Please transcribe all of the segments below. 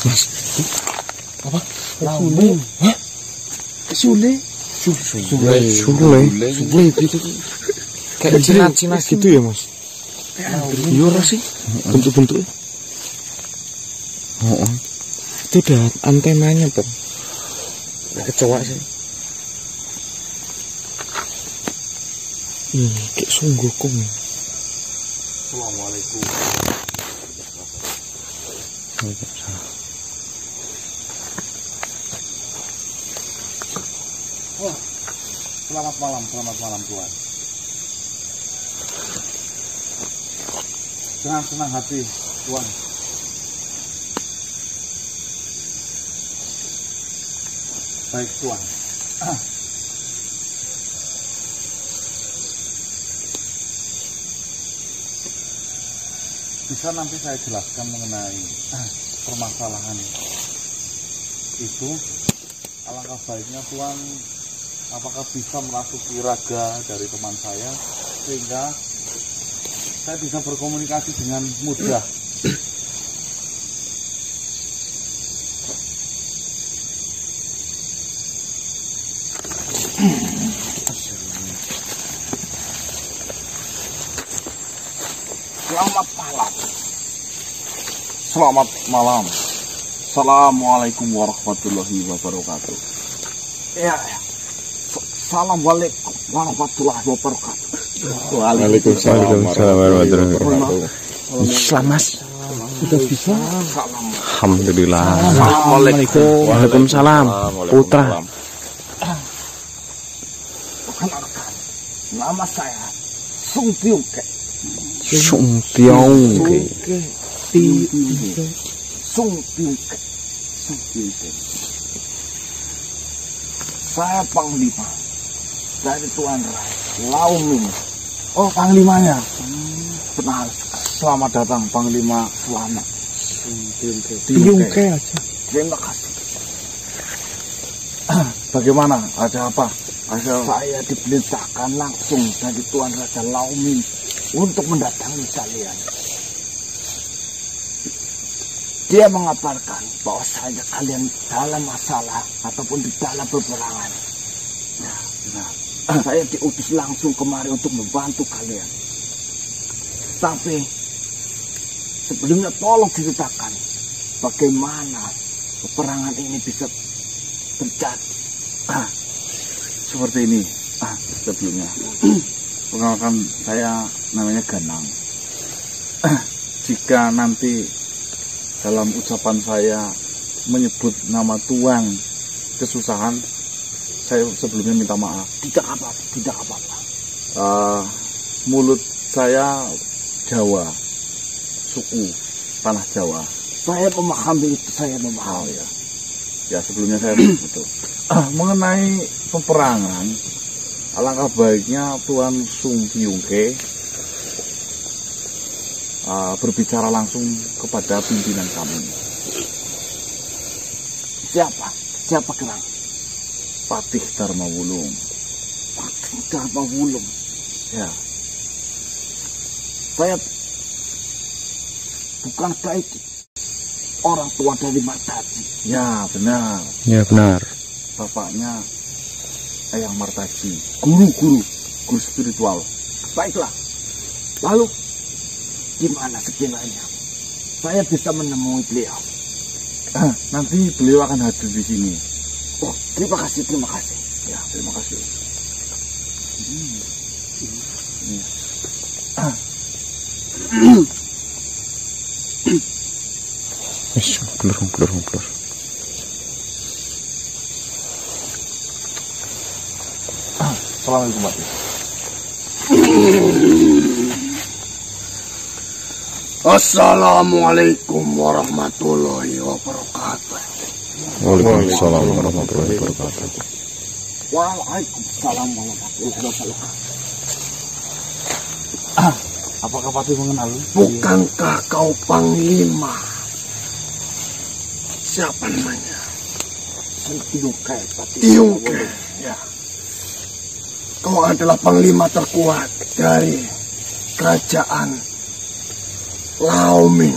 Mas. Apa? Sule. Hah? Sule. Sule gitu. Kayak Cina-Cina gitu ya, Mas. Iya sih. Bentuk-bentuknya. Oh. Itu udah antenanya, Bang. Kecoa sih. Kayak sunggokong. Assalamualaikum. Oh, selamat malam Tuhan. Dengan senang hati Tuhan. Baik Tuhan. Bisa nanti saya jelaskan mengenai permasalahan itu. Alangkah baiknya Tuhan, apakah bisa merasuki raga dari teman saya sehingga saya bisa berkomunikasi dengan mudah. Selamat malam. Assalamualaikum warahmatullahi wabarakatuh. Ya. Assalamualaikum warahmatullahi wabarakatuh. Waalaikumsalam warahmatullahi wabarakatuh. Selamat. Sudah bisa? Alhamdulillah. Assalamualaikum. Waalaikumsalam. Putra. Perkenalkan, nama saya Sung Tiongke. Sung Tiongke. Sung Tiongke. Saya Panglima dari Tuan Rai Lauming. Oh, Panglimanya. Benar. Selamat datang Panglima. Selamat. Tiongke aja. Terima kasih. Bagaimana? Ada apa? Saya diperintahkan langsung dari Tuan Raja Lauming untuk mendatangi kalian. Dia mengabarkan bahwa kalian dalam masalah ataupun di dalam peperangan. Saya diutus langsung kemari untuk membantu kalian. Tapi sebelumnya tolong diceritakan bagaimana peperangan ini bisa terjadi. Seperti ini. Sebelumnya perkenalkan, saya namanya Ganang. Jika nanti dalam ucapan saya menyebut nama Tuan kesusahan, saya sebelumnya minta maaf. Tidak apa-apa. Mulut saya Jawa, suku tanah Jawa. Saya memahami itu, Oh, ya sebelumnya saya betul. Mengenai peperangan, alangkah baiknya Tuan Sung Tiongke berbicara langsung kepada pimpinan kami. Siapa Kerang? Patih Dharma Wulung. Patih Dharma Wulung. Ya. Saya bukankah itu orang tua dari Martaji? Ya benar. Ya benar. Bapaknya Eyang Martaji, guru spiritual. Baiklah. Lalu gimana sekiranya saya bisa menemui beliau? Nanti beliau akan hadir di sini. Oh, terima kasih. Ya, terima kasih. Blur. Assalamualaikum Pak. Assalamualaikum warahmatullahi wabarakatuh. Waalaikumsalam warahmatullahi wabarakatuh. Waalaikumsalam warahmatullahi wabarakatuh. Apakah Patih mengenal? Bukankah kau Panglima? Siapa namanya? Tiongke. Ya. Kau adalah Panglima terkuat dari kerajaan Lauming.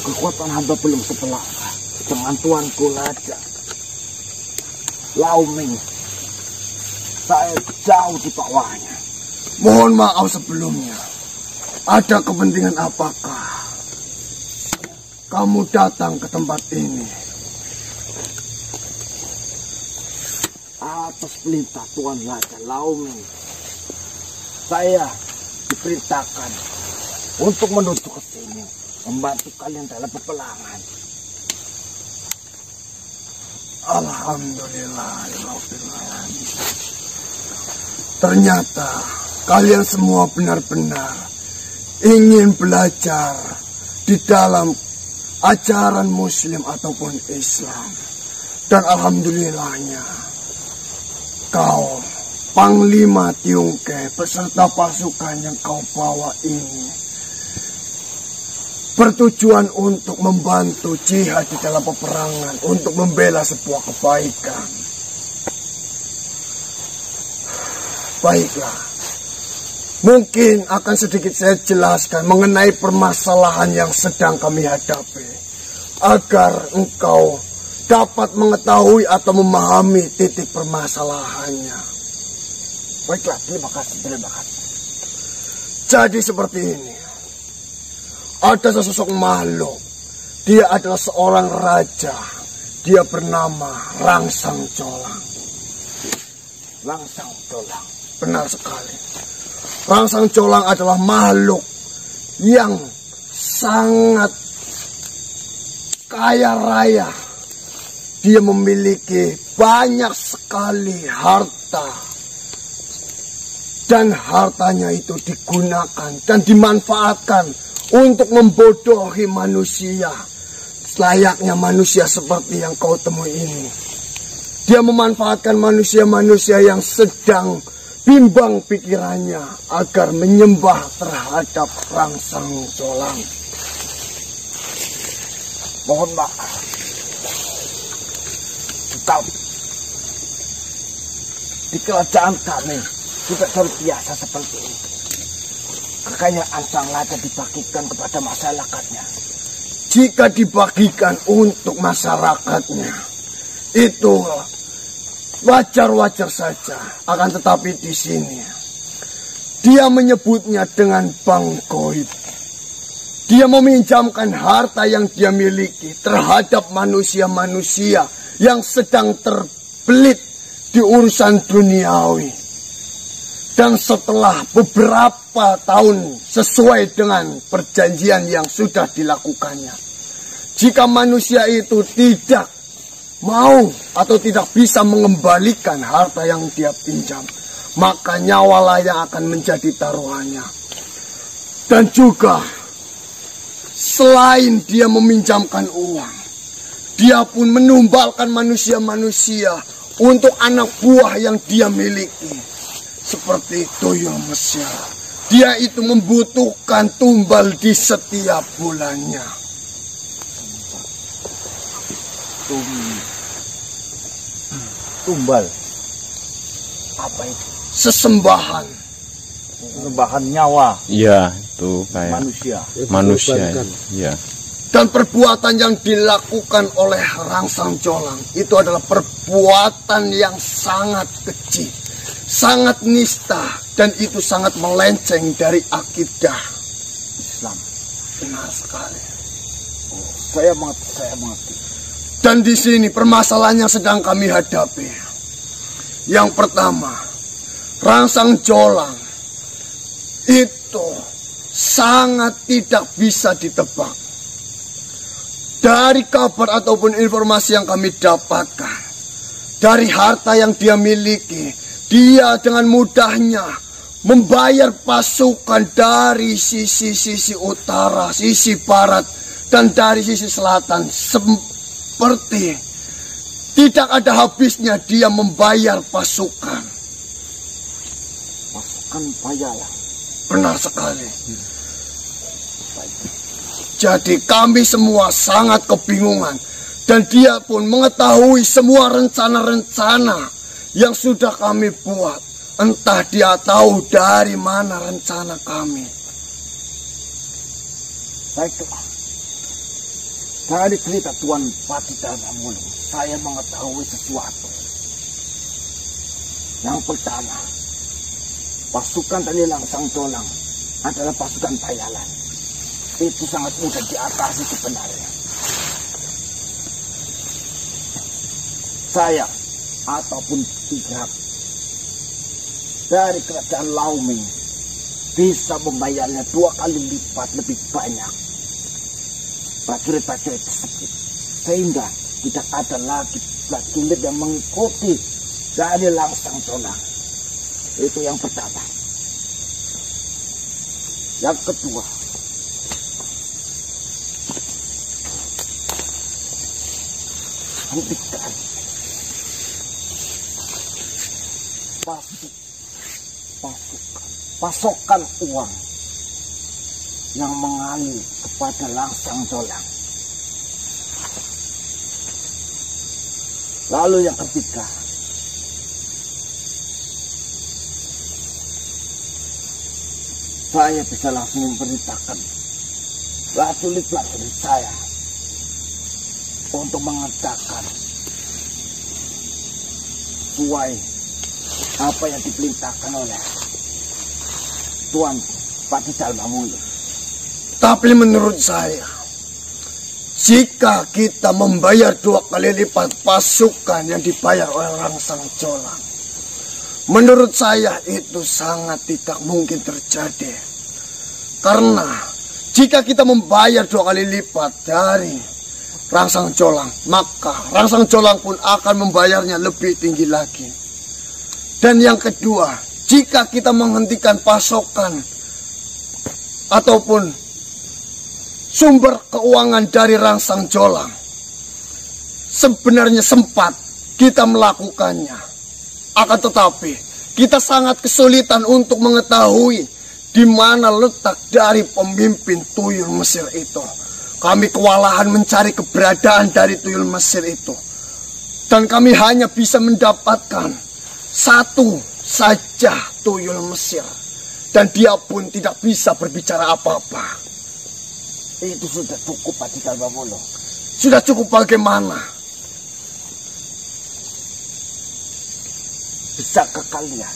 kekuatan hamba belum sebelangkah dengan tuanku Raja Laoming. Saya jauh di bawahnya. Mohon maaf sebelumnya. Ada kepentingan apakah kamu datang ke tempat ini? Atas perintah Tuan Raja Laoming, saya diperintahkan untuk menuju ke sini, membantu kalian dalam peperangan. Alhamdulillah. Ternyata kalian semua benar-benar ingin belajar di dalam ajaran Muslim ataupun Islam. Dan alhamdulillahnya kau Panglima Tiungke beserta pasukan yang kau bawa ini bertujuan untuk membantu jihad di dalam peperangan, untuk membela sebuah kebaikan. Baiklah, mungkin akan sedikit saya jelaskan mengenai permasalahan yang sedang kami hadapi, agar engkau dapat mengetahui atau memahami titik permasalahannya. Baiklah, terima kasih. Jadi seperti ini. Ada sesosok makhluk. Dia adalah seorang raja. Dia bernama Rangsang Colang. Rangsang Colang. Benar sekali. Rangsang Colang adalah makhluk yang sangat kaya raya. Dia memiliki banyak sekali harta. Dan hartanya itu digunakan dan dimanfaatkan untuk membodohi manusia. Layaknya manusia seperti yang kau temui ini. Dia memanfaatkan manusia-manusia yang sedang bimbang pikirannya agar menyembah terhadap Rangsang Colang. Mohon maaf. Tetapi di kerajaan kami tidak terbiasa seperti itu. Kekayaan sang raja dibagikan kepada masyarakatnya. Jika dibagikan untuk masyarakatnya, itu wajar-wajar saja. Akan tetapi di sini, dia menyebutnya dengan bank goib. Dia meminjamkan harta yang dia miliki terhadap manusia-manusia yang sedang terbelit di urusan duniawi. Dan setelah beberapa tahun sesuai dengan perjanjian yang sudah dilakukannya, jika manusia itu tidak mau atau tidak bisa mengembalikan harta yang dia pinjam, maka nyawalah yang akan menjadi taruhannya. Dan juga selain dia meminjamkan uang, dia pun menumbalkan manusia-manusia untuk anak buah yang dia miliki. Seperti Toyo Mesya, dia itu membutuhkan tumbal di setiap bulannya. Tumbal. Apa itu? Sesembahan. Sesembahan nyawa. Iya, itu kayak manusia. Iya. Dan perbuatan yang dilakukan oleh Rangsang Colang itu adalah perbuatan yang sangat keji, sangat nista, dan itu sangat melenceng dari akidah Islam. Benar sekali. Oh, saya mengerti. Dan di sini permasalahan yang sedang kami hadapi. Yang pertama, Rangsang Colang itu sangat tidak bisa ditebak. Dari kabar ataupun informasi yang kami dapatkan, dari harta yang dia miliki, dia dengan mudahnya membayar pasukan dari sisi utara, sisi barat, dan dari sisi selatan. Seperti tidak ada habisnya dia membayar pasukan. Pasukan bayaran. Benar sekali. Jadi kami semua sangat kebingungan. Dan dia pun mengetahui semua rencana-rencana yang sudah kami buat. Entah dia tahu dari mana rencana kami. Baiklah. Dari cerita Tuan Patidalmamulu, saya mengetahui sesuatu. Yang pertama, pasukan dari Langsang Colang adalah pasukan Payalan. Itu sangat mudah diatasi sebenarnya. Saya ataupun pihak dari kerajaan Lauming bisa membayarnya 2 kali lipat lebih banyak prajurit-prajurit tersebut, sehingga tidak ada lagi prajurit yang mengikuti dari Langsang Colang. Itu yang pertama. Yang kedua, hentikan pasokan uang yang mengalir kepada Langsang Colang. Lalu yang ketiga, saya bisa langsung memberitakan prajurit-prajurit saya untuk mengatakan sesuai apa yang diperintahkan oleh Tuan Patidalmamulu. Tapi menurut saya, jika kita membayar 2 kali lipat pasukan yang dibayar oleh Langsang Colang, menurut saya itu sangat tidak mungkin terjadi. Karena jika kita membayar 2 kali lipat dari Langsang Colang, maka Langsang Colang pun akan membayarnya lebih tinggi lagi. Dan yang kedua, jika kita menghentikan pasokan ataupun sumber keuangan dari Langsang Colang, sebenarnya sempat kita melakukannya. Akan tetapi, kita sangat kesulitan untuk mengetahui di mana letak dari pemimpin tuyul Mesir itu. Kami kewalahan mencari keberadaan dari tuyul Mesir itu. Dan kami hanya bisa mendapatkan satu saja tuyul Mesir. Dan dia pun tidak bisa berbicara apa-apa. Itu sudah cukup, Patidalmamulu. Sudah cukup bagaimana? Bisakah kalian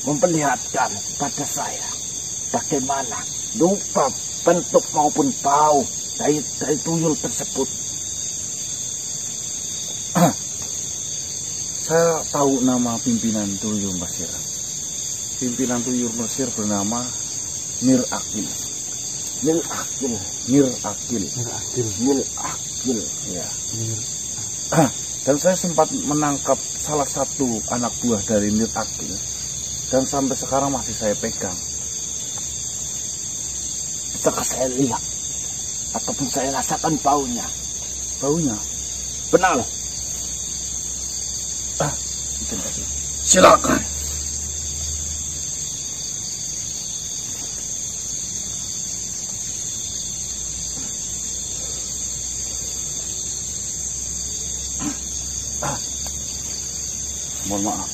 memperlihatkan pada saya bagaimana rupa, bentuk maupun bau dari tuyul tersebut? Saya tahu nama pimpinan tuyul Mesir. Pimpinan tuyul Mesir bernama Nir Akil. Nir Akil. Nir Akil. Nir Akil. Ya. Dan saya sempat menangkap salah satu anak buah dari Nir Akil. Dan sampai sekarang masih saya pegang. Bisakah saya lihat ataupun saya rasakan baunya? Baunya? Benar. Silakan. Mohon maaf.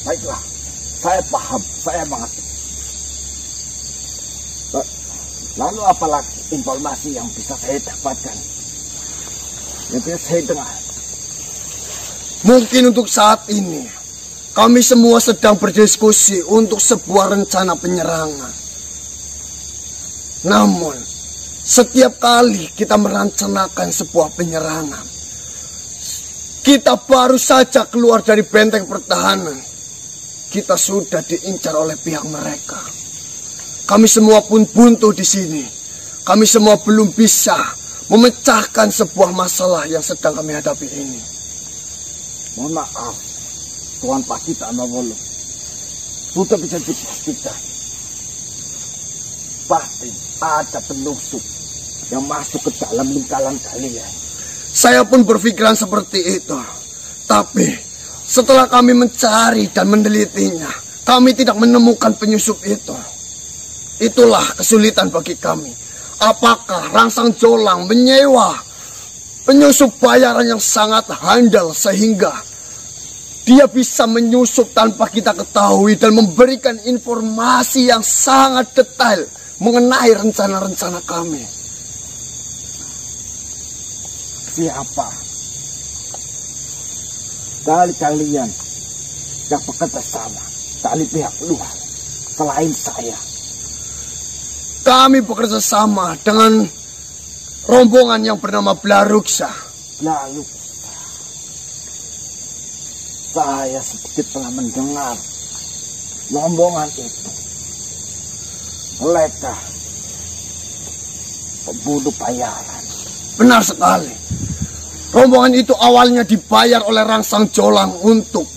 Baiklah, saya paham, saya mengerti. Lalu apalagi informasi yang bisa saya dapatkan, yang bisa saya dengar? Mungkin untuk saat ini kami semua sedang berdiskusi untuk sebuah rencana penyerangan. Namun, setiap kali kita merencanakan sebuah penyerangan, kita baru saja keluar dari benteng pertahanan, kita sudah diincar oleh pihak mereka. Kami semua pun buntu di sini. Kami semua belum bisa memecahkan sebuah masalah yang sedang kami hadapi ini. Mohon maaf, Tuan Patidalmamulu, sudah bisa dipastikan pasti ada penyusup yang masuk ke dalam lingkaran kalian. Saya pun berpikiran seperti itu. Tapi setelah kami mencari dan menelitinya, kami tidak menemukan penyusup itu. Itulah kesulitan bagi kami. Apakah Langsang Colang menyewa penyusup bayaran yang sangat handal sehingga dia bisa menyusup tanpa kita ketahui dan memberikan informasi yang sangat detail mengenai rencana-rencana kami. Siapa dari kalian yang bekerja sama dari pihak luar selain saya? Kami bekerja sama dengan rombongan yang bernama Blaruksa. Blaruksa. Saya sedikit pernah mendengar rombongan itu. Mereka pembunuh bayaran. Benar sekali. Rombongan itu awalnya dibayar oleh Rangsang Jolang untuk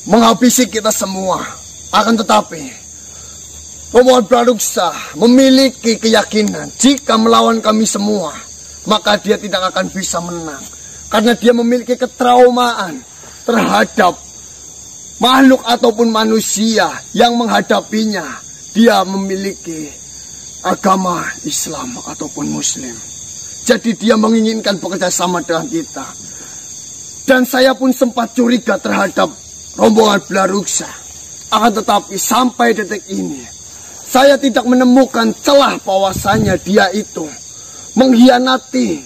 menghabisi kita semua. Akan tetapi, rombongan Blaruksa memiliki keyakinan jika melawan kami semua, maka dia tidak akan bisa menang. Karena dia memiliki ketraumaan terhadap makhluk ataupun manusia yang menghadapinya. Dia memiliki agama Islam ataupun Muslim. Jadi dia menginginkan bekerja sama dengan kita. Dan saya pun sempat curiga terhadap rombongan Blaruksa. Akan tetapi sampai detik ini, saya tidak menemukan celah bahwasanya dia itu mengkhianati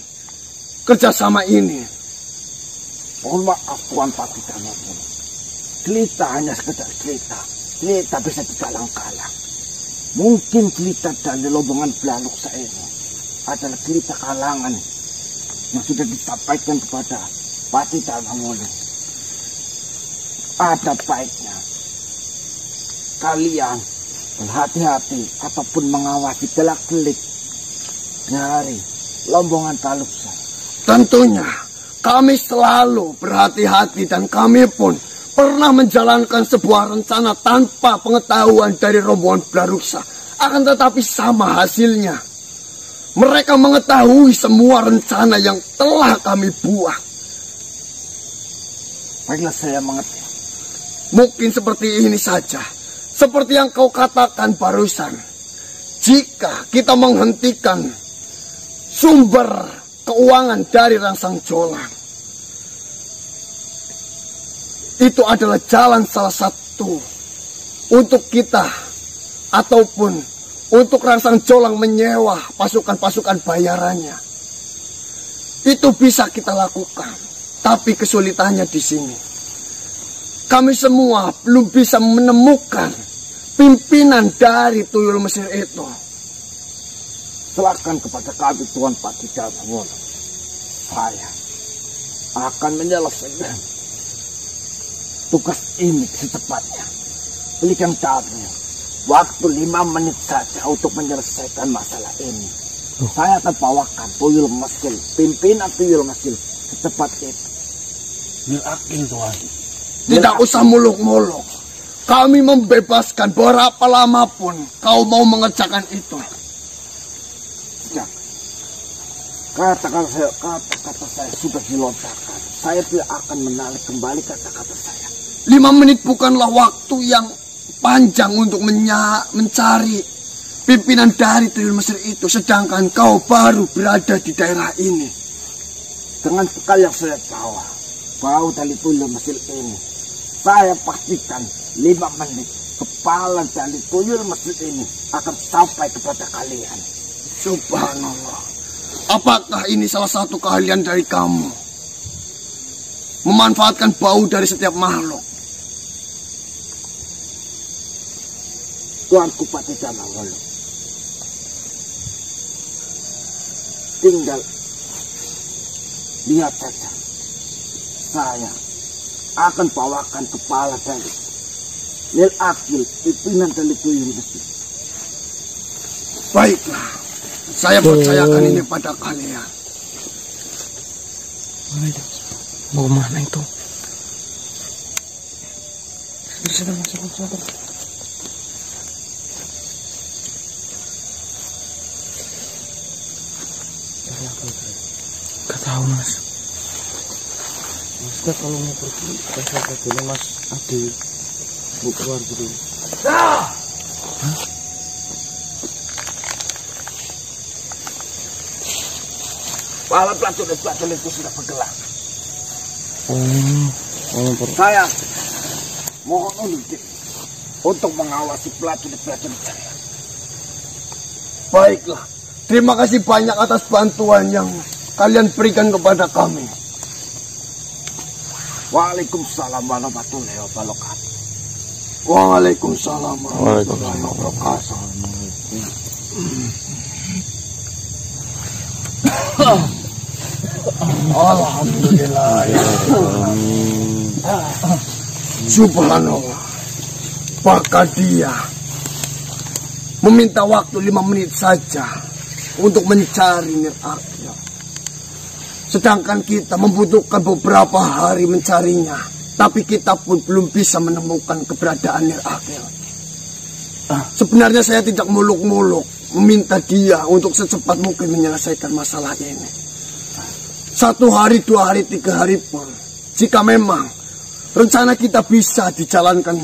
kerjasama ini. Mohon maaf Tuan Patidana. Cerita hanya sekedar cerita. Cerita bisa digalang-galang. Mungkin cerita dari rombongan Blaruksa ini adalah cerita kalangan yang sudah disampaikan kepada Patidana Wolu. Ada baiknya kalian berhati-hati ataupun mengawasi gelak-gelik dari rombongan Blaruksa. Tentunya kami selalu berhati-hati dan kami pun pernah menjalankan sebuah rencana tanpa pengetahuan dari rombongan Blaruksa. Akan tetapi sama hasilnya. Mereka mengetahui semua rencana yang telah kami buat. Baiklah, saya mengerti. Mungkin seperti ini saja. Seperti yang kau katakan barusan. Jika kita menghentikan sumber keuangan dari Rangsang Jolang, itu adalah jalan salah satu untuk kita ataupun untuk Rangsang Jolang menyewa pasukan-pasukan bayarannya. Itu bisa kita lakukan, tapi kesulitannya di sini. Kami semua belum bisa menemukan pimpinan dari Tuyul Mesir itu. Serahkan kepada kami Tuan Patidana Wolu. Saya akan menyelesaikan tugas ini secepatnya. Berikan kami waktu 5 menit saja untuk menyelesaikan masalah ini. Saya akan bawakan Tuyul Mesir, pimpinan Tuyul Mesir secepat itu. Yakin Tuan. Tidak usah muluk-muluk. Kami membebaskan berapa lama pun kau mau mengerjakan itu. Kata-kata saya sudah dilontarkan. Saya tidak akan menarik kembali kata-kata saya. 5 menit bukanlah waktu yang panjang untuk mencari pimpinan dari Tuyul Mesir itu. Sedangkan kau baru berada di daerah ini. Dengan bekal yang saya bawa dari Tuyul Mesir ini, saya pastikan 5 menit kepala dari Tuyul Mesir ini akan sampai kepada kalian. Subhanallah. Apakah ini salah satu keahlian dari kamu? Memanfaatkan bau dari setiap makhluk. Tuanku Patidana Wolu, tinggal lihat saja. Saya akan bawakan kepala dari Nil Akil, pimpinan dari Tuyul Mesir. Baiklah. Saya percayakan ini pada kalian. Mau kemana itu? Sedang masuk. Gak tahu mas. Maksudnya kalau mau pergi, saya dulu mas Adi. Mau keluar dulu. Hah? Para prajurit-prajurit itu sudah bergerak. Saya mohon untuk mengawasi prajurit-prajurit saya. Baiklah, terima kasih banyak atas bantuan yang kalian berikan kepada kami. Waalaikumsalam warahmatullahi wabarakatuh. Waalaikumsalam warahmatullahi wabarakatuh. Alhamdulillah. Subhanallah. Bahkan dia meminta waktu 5 menit saja untuk mencari Nir Akhil. Sedangkan kita membutuhkan beberapa hari mencarinya. Tapi kita pun belum bisa menemukan keberadaan Nir Akhil. Sebenarnya saya tidak muluk-muluk meminta dia untuk secepat mungkin menyelesaikan masalah ini. 1 hari, 2 hari, 3 hari pun, jika memang rencana kita bisa dijalankan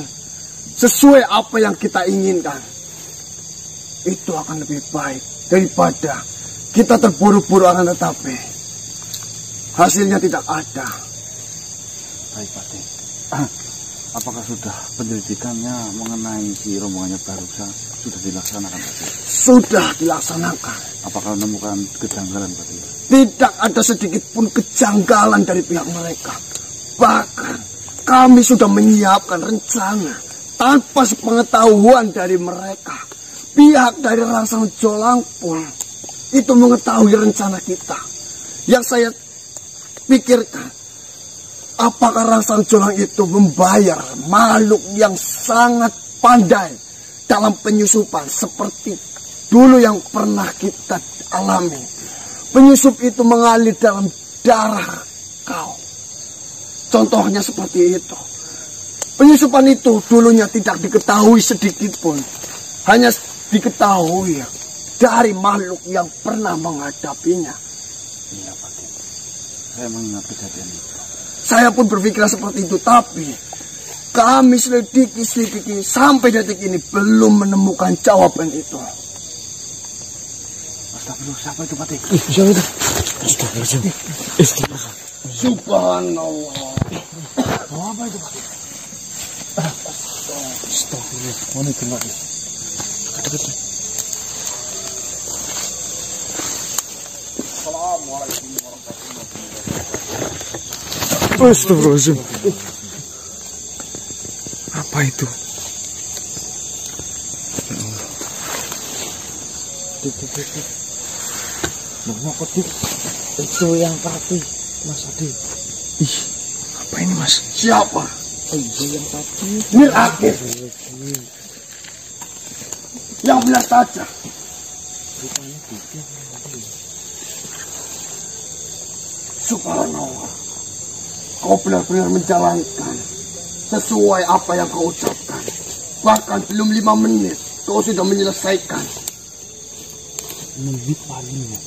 sesuai apa yang kita inginkan, itu akan lebih baik daripada kita terburu-buru akan tetapi hasilnya tidak ada. Baik, Patih. Apakah sudah penyelidikannya mengenai si rombongannya Baruksa sudah dilaksanakan, Patih? Sudah dilaksanakan. Apakah menemukan kejanggalan, Patih? Tidak ada sedikit pun kejanggalan dari pihak mereka. Bahkan kami sudah menyiapkan rencana tanpa sepengetahuan dari mereka. Pihak dari Rangsang Jolang pun itu mengetahui rencana kita. Yang saya pikirkan, apakah Rangsang Jolang itu membayar makhluk yang sangat pandai dalam penyusupan seperti dulu yang pernah kita alami. Penyusup itu mengalir dalam darah kau. Contohnya seperti itu. Penyusupan itu dulunya tidak diketahui sedikit pun. Hanya diketahui dari makhluk yang pernah menghadapinya. Iya, Patih. Saya mengingat kejadian itu. Saya pun berpikir seperti itu, tapi kami selidiki sampai detik ini belum menemukan jawaban itu. Astagfirullah, siapa itu, Patih? Siapa itu? Astagfirullah. Subhanallah. Apa itu, Patih? Astagfirullah. Mana itu, Pak? Dekat. Assalamualaikum warahmatullahi wabarakatuh. Astagfirullahaladzim. Apa itu? Itu yang tadi, Mas Adi. Ih, apa ini, Mas? Siapa? Itu yang tadi. Nir Akhil. Yang benar saja. Subhanallah. Kau benar-benar menjalankan sesuai apa yang kau ucapkan. Bahkan belum 5 menit kau sudah menyelesaikan. Menit paling ya.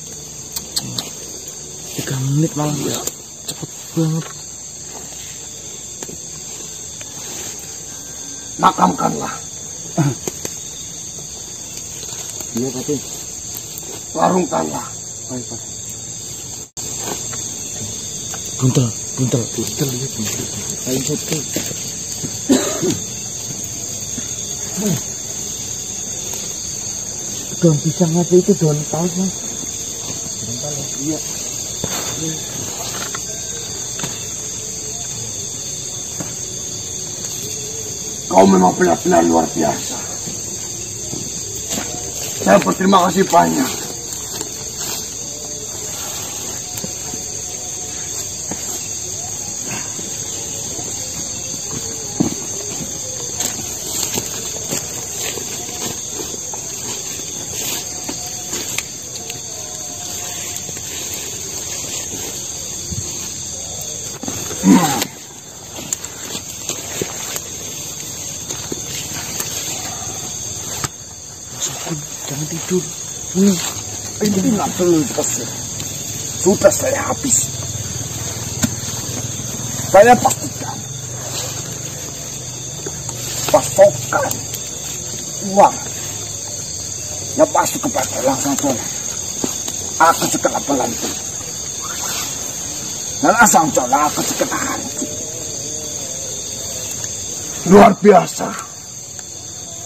3 menit malah ya. Cepet banget. Makamkanlah. Iya, Patih. Larungkanlah. Baik, Patih. Buntel ya, buntel. Ayo satu. Daun pisang aja itu daun paus, Mas. Daun paus. Iya. Kau memang benar-benar luar biasa. Saya berterima kasih banyak. Jangan tidur. Ini nggak perlu dikasih. Sudah saya habis. Saya pastikan pasokan uang yang masuk kepada Rangsang Jolang aku segera bantu. dan Sang Colang akan segera hancur. Luar biasa.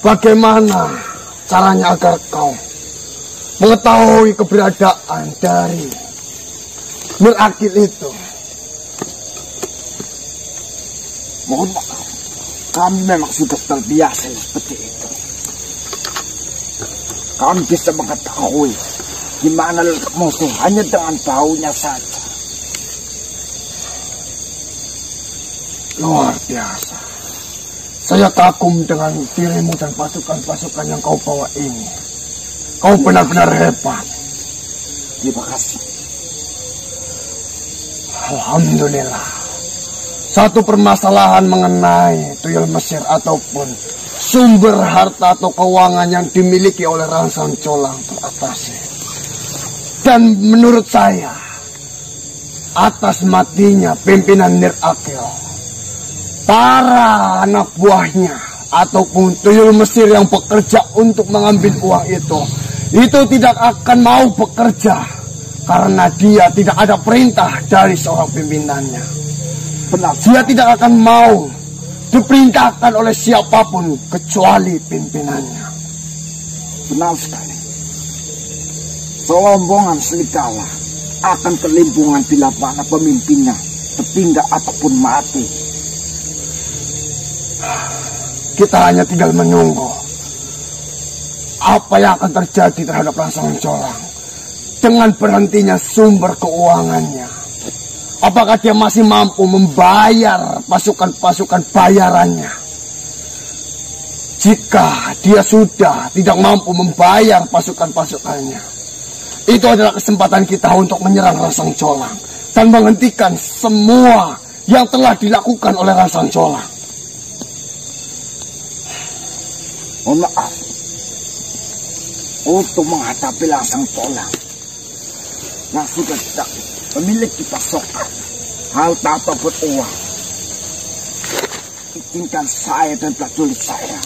Bagaimana caranya agar kau mengetahui keberadaan dari Mir Akil itu? Mohon maaf, kami memang sudah terbiasa seperti itu. Kami bisa mengetahui di mana letak musuh hanya dengan baunya saja. Luar biasa. Saya kagum dengan dirimu dan pasukan-pasukan yang kau bawa ini. Kau benar-benar hebat. Terima kasih. Alhamdulillah. Satu permasalahan mengenai tuyul Mesir ataupun sumber harta atau keuangan yang dimiliki oleh Rangsang Colang teratasi. Dan menurut saya, atas matinya pimpinan Mir Akil, para anak buahnya ataupun tuyul Mesir yang bekerja untuk mengambil uang itu tidak akan mau bekerja karena dia tidak ada perintah dari seorang pimpinannya. Benar, dia tidak akan mau diperintahkan oleh siapapun kecuali pimpinannya. Benar sekali. Selombongan serigala akan kelimpungan bila mana pemimpinnya tertinggal ataupun mati. Kita hanya tinggal menunggu apa yang akan terjadi terhadap Rangsang Colang dengan berhentinya sumber keuangannya. Apakah dia masih mampu membayar pasukan-pasukan bayarannya? Jika dia sudah tidak mampu membayar pasukan-pasukannya, itu adalah kesempatan kita untuk menyerang Rangsang Colang dan menghentikan semua yang telah dilakukan oleh Rangsang Colang. Mohon maaf, untuk menghadapi Rangsang Colang yang sudah tidak memiliki pasokan harta ataupun uang, izinkan saya dan prajurit saya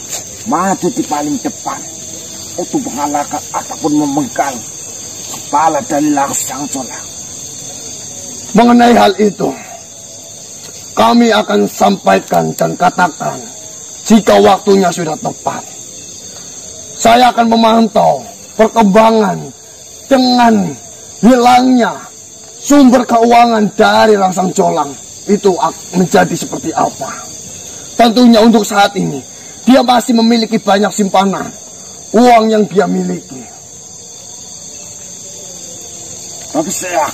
maju di paling depan untuk mengalahkan ataupun memegang kepala dari Rangsang Colang. Mengenai hal itu, kami akan sampaikan dan katakan jika waktunya sudah tepat. Saya akan memantau perkembangan dengan hilangnya sumber keuangan dari Rangsang Colang itu menjadi seperti apa. Tentunya untuk saat ini dia masih memiliki banyak simpanan uang yang dia miliki. Tapi saya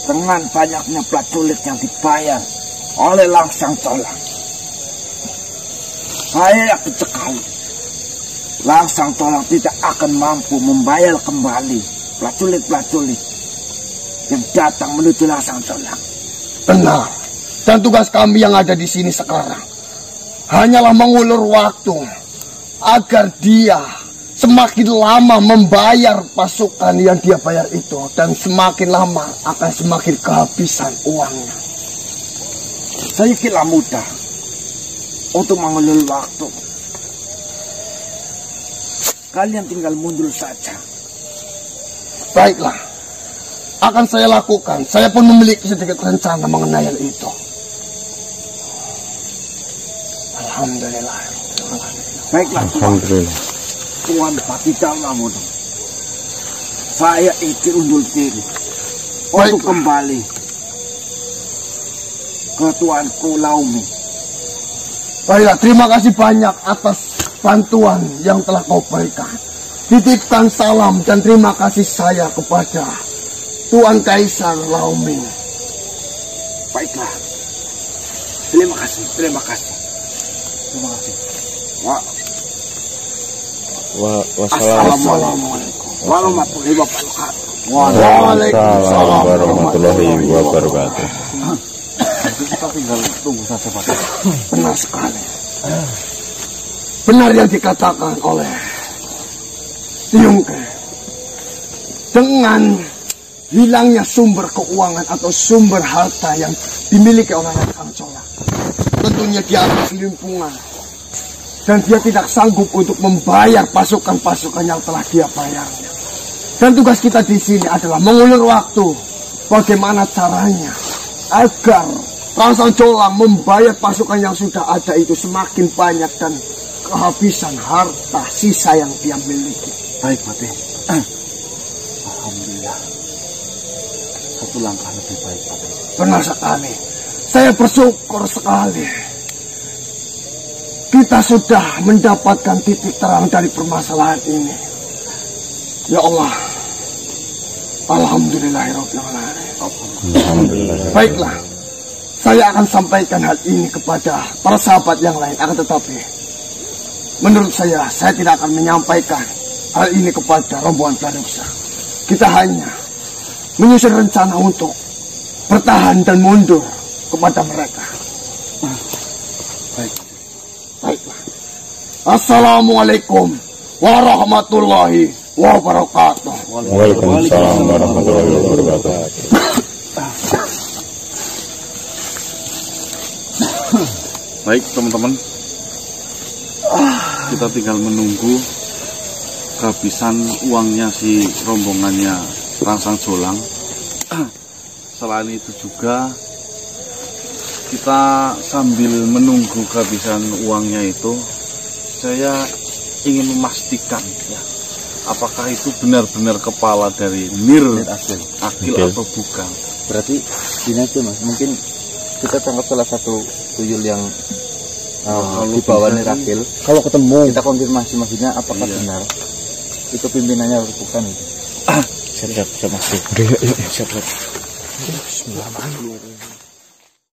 dengan banyaknya prajurit yang dibayar oleh Rangsang Colang, saya yakin sekali Rangsang Colang tidak akan mampu membayar kembali prajurit-prajurit yang datang menuju Rangsang Colang. Benar. Dan tugas kami yang ada di sini sekarang hanyalah mengulur waktu agar dia semakin lama membayar pasukan yang dia bayar itu, dan semakin lama akan semakin kehabisan uangnya. Saya kira mudah untuk mengulur waktu. Kalian tinggal mundur saja. Baiklah, akan saya lakukan. Saya pun memiliki sedikit rencana mengenai hal itu. Alhamdulillah. Baiklah, Alhamdulillah. Tuan Patidal Lamudo, saya itu undur diri untuk kembali ke Tuanku Laumi. Baiklah, terima kasih banyak atas bantuan yang telah kau berikan. Titipkan salam dan terima kasih saya kepada Tuan Kaisar Laumi. Baiklah, terima kasih, terima kasih, terima kasih. Assalamualaikum warahmatullahi wabarakatuh. Waalaikumsalam warahmatullahi wabarakatuh. Kita tinggal tunggu saja, Pak. Benar sekali. Benar yang dikatakan oleh Tiungke. Dengan hilangnya sumber keuangan atau sumber harta yang dimiliki oleh Rangsang Colang, tentunya dia akan kelimpungan. Dan dia tidak sanggup untuk membayar pasukan-pasukan yang telah dia bayarnya. Dan tugas kita di sini adalah mengulur waktu bagaimana caranya agar Rangsang Jolang membayar pasukan yang sudah ada itu semakin banyak dan kehabisan harta sisa yang dia miliki. Baik, Pati. Alhamdulillah. Satu langkah lebih baik, Pati. Benar sekali. Saya bersyukur sekali. Kita sudah mendapatkan titik terang dari permasalahan ini. Ya Allah. Alhamdulillahirrahmanirrahim. Baiklah. Saya akan sampaikan hal ini kepada para sahabat yang lain. Akan tetapi, menurut saya tidak akan menyampaikan hal ini kepada rombongan Praduksa. Kita hanya menyusun rencana untuk bertahan dan mundur kepada mereka. Baiklah. Assalamualaikum warahmatullahi wabarakatuh. Waalaikumsalam warahmatullahi wabarakatuh. Baik, teman-teman. Kita tinggal menunggu kehabisan uangnya si rombongannya Rangsang Jolang. Selain itu juga kita sambil menunggu kehabisan uangnya itu, saya ingin memastikan ya, apakah itu benar-benar kepala dari Mir Akil atau bukan. Berarti gini aja Mas, mungkin kita tangkap salah satu tuyul yang di bawah Mir Akil. Kalau ketemu kita konfirmasi maksudnya apakah benar itu pimpinannya atau bukan. Siap Mas. Siap. Bismillahirrahmanirrahim.